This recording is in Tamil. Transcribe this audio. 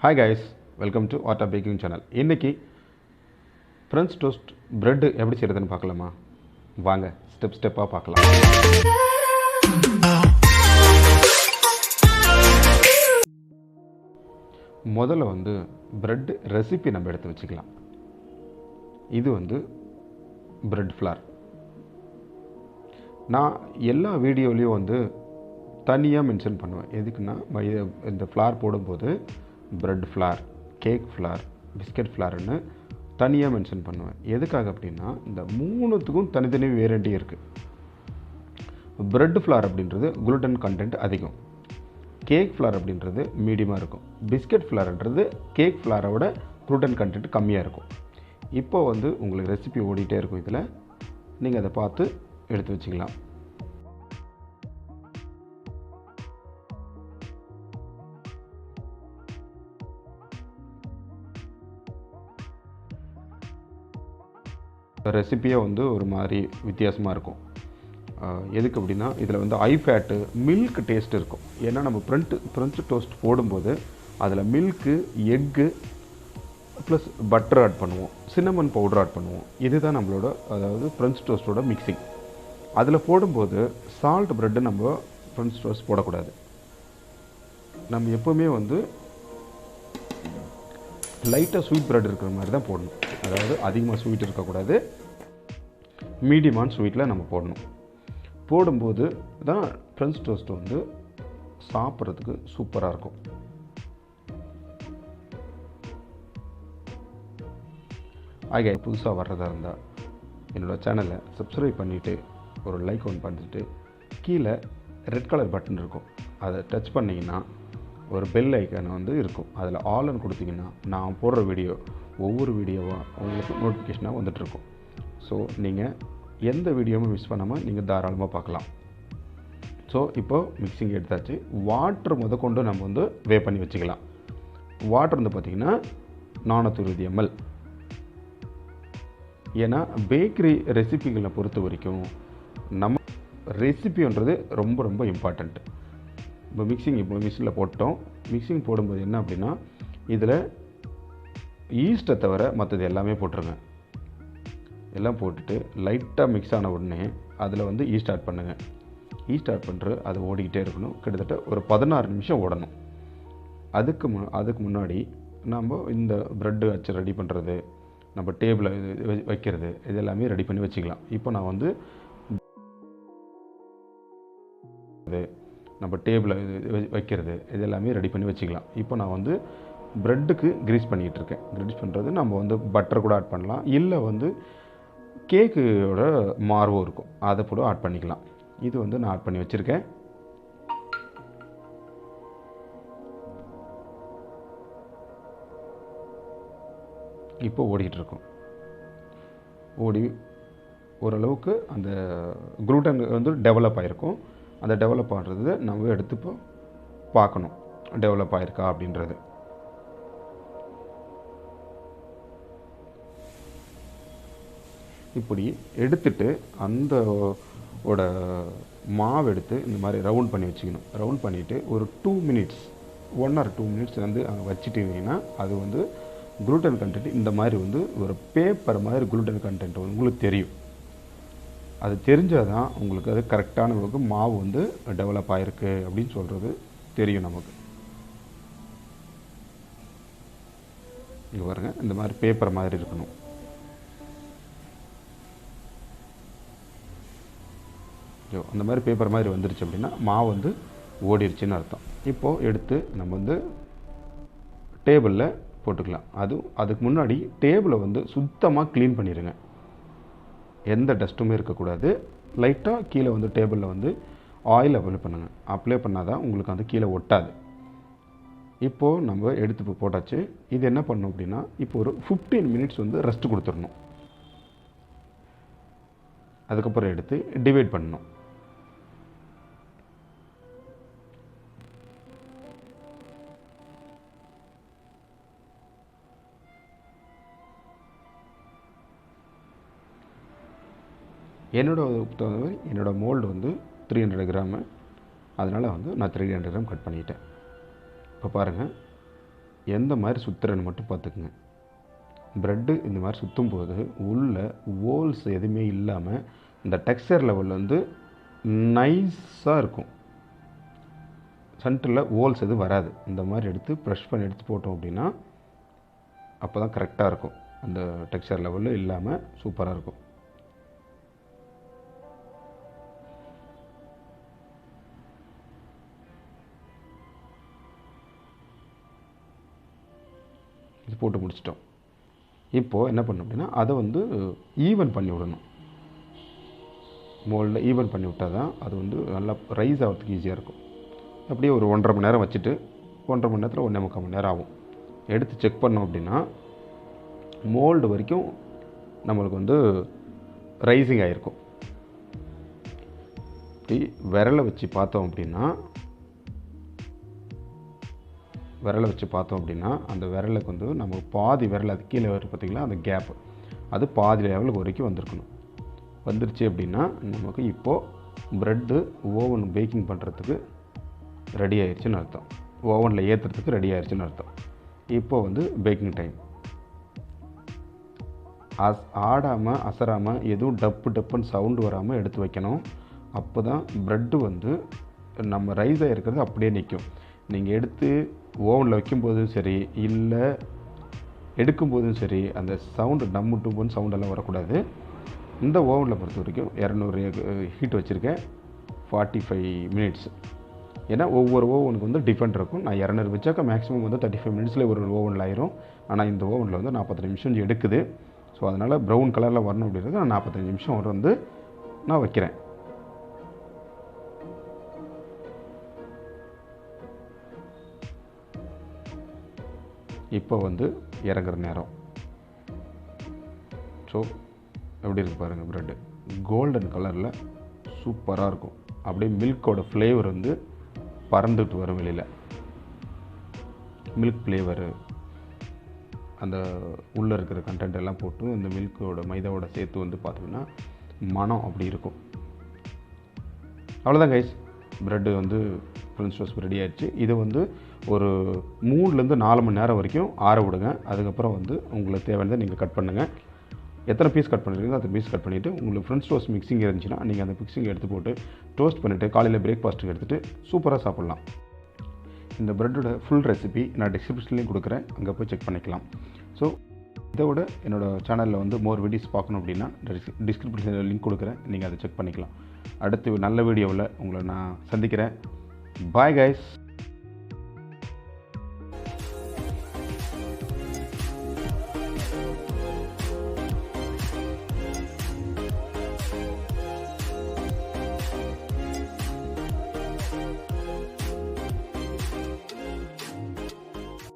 Hi guys, welcome to Art of Baking channel. இன்னைக்கு French toast bread எப்படி செய்யறதுன்னு பார்க்கலாமா? வாங்க ஸ்டெப்பா பார்க்கலாம். முதல்ல bread ரெசிபி நம்ம எடுத்து வச்சுக்கலாம். இது bread flour. நான் எல்லா வீடியோலயும் தனியாக மென்ஷன் பண்ணுவேன். எதுக்குன்னா இந்த ஃப்ளார் போடும்போது bread flour, cake flour, biscuit ஃப்ளார்னு தனியாக மென்ஷன் பண்ணுவேன். எதுக்காக அப்படின்னா இந்த மூணுத்துக்கும் தனித்தனி வேரண்டி இருக்குது. பிரெட் ஃப்ளார் அப்படின்றது குளுட்டன் கண்டென்ட் அதிகம், கேக் ஃப்ளார் அப்படின்றது மீடியமாக இருக்கும், பிஸ்கட் ஃப்ளார்ன்றது கேக் ஃப்ளாரோட குளுட்டன் கண்டென்ட் கம்மியாக இருக்கும். இப்போ உங்களுக்கு ரெசிபி ஓடிட்டே இருக்கும். இதில் நீங்கள் அதை பார்த்து எடுத்து வச்சுக்கலாம். ரெசிப்பியே ஒரு மாதிரி வித்தியாசமாக இருக்கும். எதுக்கு அப்படின்னா இதில் ஹை ஃபேட்டு மில்க் டேஸ்ட் இருக்கும். ஏன்னா நம்ம ஃப்ரெஞ்சு டோஸ்ட் போடும்போது அதில் milk, egg plus butter add பண்ணுவோம், சின்னமன் பவுடர் ஆட் பண்ணுவோம். இதுதான் நம்மளோட ஃப்ரெஞ்ச் டோஸ்ட்டோட மிக்சிங். அதில் போடும்போது சால்ட் ப்ரெட்டு நம்ம ஃப்ரெஞ்ச் டோஸ்ட் போடக்கூடாது. நம்ம எப்போவுமே லைட்டாக ஸ்வீட் ப்ரெட் இருக்கிற மாதிரி தான் போடணும். அதாவது அதிகமாக ஸ்வீட் இருக்கக்கூடாது, மீடியமான ஸ்வீட்டில் நம்ம போடணும். போடும்போது தான் ஃப்ரெஞ்ச் டோஸ்ட் சாப்பிட்றதுக்கு சூப்பராக இருக்கும். ஆக புதுசாக வர்றதா இருந்தால் என்னோடய சேனலை சப்ஸ்கிரைப் பண்ணிவிட்டு ஒரு லைக் ஒன்று பண்ணிட்டு கீழே ரெட் கலர் பட்டன் இருக்கும், அதை டச் பண்ணிங்கன்னா ஒரு பெல் ஐக்கான் இருக்கும். அதில் ஆல்னு கொடுத்தீங்கன்னா நான் போடுற ஒவ்வொரு வீடியோவாக உங்களுக்கு நோட்டிஃபிகேஷனாக வந்துட்டுருக்கும். ஸோ நீங்கள் எந்த வீடியோவும் மிஸ் பண்ணாமல் நீங்கள் தாராளமாக பார்க்கலாம். ஸோ இப்போது மிக்சிங் எடுத்தாச்சு. வாட்ரு முதற்கொண்டு நம்ம வே பண்ணி வச்சுக்கலாம். வாட்டர் பார்த்திங்கன்னா 420 ml. ஏன்னா பேக்கரி ரெசிபிகளை பொறுத்த வரைக்கும் நம்ம ரெசிபின்றது ரொம்ப ரொம்ப இம்பார்ட்டண்ட். இப்போ மிக்சிங்கில் போட்டோம். மிக்சிங் போடும்போது என்ன அப்படின்னா இதில் ஈஸ்ட்டை தவிர மற்றது எல்லாமே போட்டுருங்க. எல்லாம் போட்டுட்டு லைட்டாக மிக்ஸ் ஆன உடனே அதில் ஈஸ்ட் ஆட் பண்ணுங்கள். ஈஸ்ட் ஆட் பண்ணுறது அது ஓடிக்கிட்டே இருக்கணும். கிட்டத்தட்ட ஒரு 16 நிமிஷம் ஓடணும். அதுக்கு முன்னாடி நம்ம இந்த ப்ரெட்டு வச்சு ரெடி பண்ணுறது, நம்ம டேபிளில் வைக்கிறது, இது எல்லாமே ரெடி பண்ணி வச்சுக்கலாம். இப்போ நான் நம்ம டேபிளில் வைக்கிறது இது எல்லாமே ரெடி பண்ணி வச்சுக்கலாம். இப்போ நான் ப்ரெட்டுக்கு கிரீஸ் பண்ணிகிட்ருக்கேன். கிரீஸ் பண்ணுறது நம்ம பட்டர் கூட ஆட் பண்ணலாம், இல்லை கேக்கோட மார்வும் இருக்கும், அதை கூட ஆட் பண்ணிக்கலாம். இது நான் ஆட் பண்ணி வச்சுருக்கேன். இப்போ ஓடிக்கிட்டுருக்கோம். ஓடி ஓரளவுக்கு அந்த குளுட்டன் டெவலப் ஆகிருக்கும். அந்த டெவலப் ஆகிறது நம்ம எடுத்து இப்போ பார்க்கணும், டெவலப் ஆகிருக்கா அப்படின்றது. இப்படி எடுத்துட்டு அந்த மாவு எடுத்து இந்த மாதிரி ரவுண்ட் பண்ணி வச்சுக்கணும். ரவுண்ட் பண்ணிவிட்டு ஒரு 2 மினிட்ஸ் 1 or 2 மினிட்ஸ் அங்கே வச்சுட்டிங்கன்னா அது குளுட்டன் கண்டென்ட் இந்த மாதிரி ஒரு பேப்பர் மாதிரி குளுட்டன் கண்டென்ட் உங்களுக்கு தெரியும். அது தெரிஞ்சால் தான் உங்களுக்கு அது கரெக்டான அளவுக்கு மாவு டெவலப் ஆகிருக்கு அப்படின்னு சொல்கிறது தெரியும் நமக்கு. இங்கே பாருங்கள், இந்த மாதிரி பேப்பர் மாதிரி இருக்கணும். அந்த மாதிரி பேப்பர் மாதிரி வந்துருச்சு அப்படின்னா மாவு ஓடிருச்சுன்னு அர்த்தம். இப்போது எடுத்து நம்ம டேபிளில் போட்டுக்கலாம். அதுக்கு முன்னாடி டேபிளை சுத்தமாக க்ளீன் பண்ணிடுங்க. எந்த டஸ்ட்டுமே இருக்கக்கூடாது. லைட்டாக கீழே டேபிளில் ஆயில் அப்ளை பண்ணுங்கள். அப்ளை பண்ணால் தான் உங்களுக்கு கீழே ஒட்டாது. இப்போது நம்ம எடுத்து போட்டாச்சு. இது என்ன பண்ணணும் அப்படின்னா இப்போ ஒரு 15 மினிட்ஸ் ரெஸ்ட் கொடுத்துடணும். அதுக்கப்புறம் எடுத்து டிவைட் பண்ணணும். என்னோட மோல்டு 300 கிராமு. அதனால் நான் 300 கிராம் கட் பண்ணிட்டேன். இப்போ பாருங்கள், எந்த மாதிரி சுற்றுறன்னு மட்டும் பார்த்துக்குங்க. ப்ரெட்டு இந்த மாதிரி சுற்றும் போது உள்ள ஹோல்ஸ் எதுவுமே இல்லாமல் இந்த டெக்ஸ்சர் லெவல் வந்து நைஸாக இருக்கும். சென்டரில் ஹோல்ஸ் எதுவும் வராது. இந்த மாதிரி எடுத்து ப்ரெஷ் பண்ணி எடுத்து போட்டோம் அப்படின்னா அப்போ தான் கரெக்டாக இருக்கும். அந்த டெக்ஸ்சர் லெவலில் இல்லாமல் சூப்பராக இருக்கும். இது போட்டு முடிச்சிட்டோம். இப்போது என்ன பண்ணணும் அப்படின்னா அதை வந்து ஈவன் பண்ணி விடணும். மோல்டில் ஈவன் பண்ணி விட்டால் தான் அது வந்து நல்லா ரைஸ் ஆகிறதுக்கு ஈஸியாக இருக்கும். அப்படியே ஒரு 1.5 மணி நேரம் வச்சுட்டு 1.5 மணி நேரத்தில் 1.25 மணி நேரம் ஆகும். எடுத்து செக் பண்ணோம் அப்படின்னா மோல்டு வரைக்கும் நம்மளுக்கு வந்து ரைசிங் ஆகிருக்கும். இப்படி விரலை வச்சு பார்த்தோம் அப்படின்னா அந்த விரலுக்கு வந்து நம்ம பாதி விரல் அது கீழே வரும் பார்த்திங்களா, அந்த கேப்பு அது பாதி லெவலுக்கு வரைக்கும் வந்திருக்கணும். வந்துருச்சு அப்படின்னா நமக்கு இப்போது ப்ரெட்டு ஓவன் பேக்கிங் பண்ணுறதுக்கு ரெடி ஆயிடுச்சுன்னு அர்த்தம். ஓவனில் ஏற்றுறதுக்கு ரெடி ஆயிடுச்சுன்னு அர்த்தம். இப்போது வந்து பேக்கிங் டைம். ஆடாமல் அசராமல் எதுவும் டப்புன்னு சவுண்டு வராமல் எடுத்து வைக்கணும். அப்போ தான் ப்ரெட்டு வந்து நம்ம ரைஸ் ஆகிருக்கிறது அப்படியே நிற்கும். நீங்கள் எடுத்து ஓவனில் வைக்கும்போதும் சரி இல்லை எடுக்கும்போதும் சரி அந்த சவுண்டு டம்மு டூப்புன்னு சவுண்டெல்லாம் வரக்கூடாது. இந்த ஓவனில் பொறுத்த வரைக்கும் 200 ஹீட் வச்சுருக்கேன், 45 மினிட்ஸ். ஏன்னா ஒவ்வொரு ஓவனுக்கு வந்து டிஃப்ரெண்ட் இருக்கும். நான் 200 வச்சாக்கா மேக்ஸிமம் வந்து 35 மினிட்ஸில் ஒரு ஓவனில் ஆயிரும். ஆனால் இந்த ஓவனில் வந்து 45 நிமிஷம் எடுக்குது. ஸோ அதனால் ப்ரௌன் கலரில் வரணும் அப்படின்றது நான் 45 நிமிஷம் வந்து நான் வைக்கிறேன். இப்போ வந்து இறங்குற நேரம். ஸோ எப்படி இருக்குது பாருங்கள், ப்ரெட்டு கோல்டன் கலரில் சூப்பராக இருக்கும். அப்படியே மில்கோட ஃப்ளேவர் வந்து பறந்துட்டு வரும் வெளியில். மில்க் ஃப்ளேவரு அந்த உள்ளே இருக்கிற கண்டென்ட் எல்லாம் போட்டு இந்த மில்கோட மைதாவோட சேர்த்து வந்து பார்த்திங்கன்னா மனம் அப்படி இருக்கும். அவ்வளோதான் கைஸ், ப்ரெட்டு வந்து ஃப்ரெஞ்ச் டோஸ்ட் ரெடி ஆகிடுச்சு. இதை வந்து ஒரு 3-4 மணி நேரம் வரைக்கும் ஆற விடுங்க. அதுக்கப்புறம் வந்து உங்களுக்கு தேவையானதை நீங்கள் கட் பண்ணுங்கள். எத்தனை பீஸ் கட் பண்ணுறீங்களோ அந்த பீஸ் கட் பண்ணிவிட்டு உங்களுக்கு ஃப்ரெஞ்ச் டோஸ்ட் மிக்சிங் இருந்துச்சுன்னா நீங்கள் அந்த மிக்சிங் எடுத்து போட்டு டோஸ்ட் பண்ணிவிட்டு காலையில் பிரேக்ஃபாஸ்ட்டுக்கு எடுத்துகிட்டு சூப்பராக சாப்பிட்லாம். இந்த ப்ரெட்டோட ஃபுல் ரெசிபி நான் டிஸ்கிரிப்ஷன்லேயும் கொடுக்குறேன், அங்கே போய் செக் பண்ணிக்கலாம். ஸோ இதோட என்னோடய சேனலில் வந்து மோர் வீடியோஸ் பார்க்கணும் அப்படின்னா டிஸ்கிரிப்ஷனில் லிங்க் கொடுக்குறேன், நீங்கள் அதை செக் பண்ணிக்கலாம். அடுத்து நல்ல வீடியோவில் உங்களை நான் சந்திக்கிறேன். Bye guys.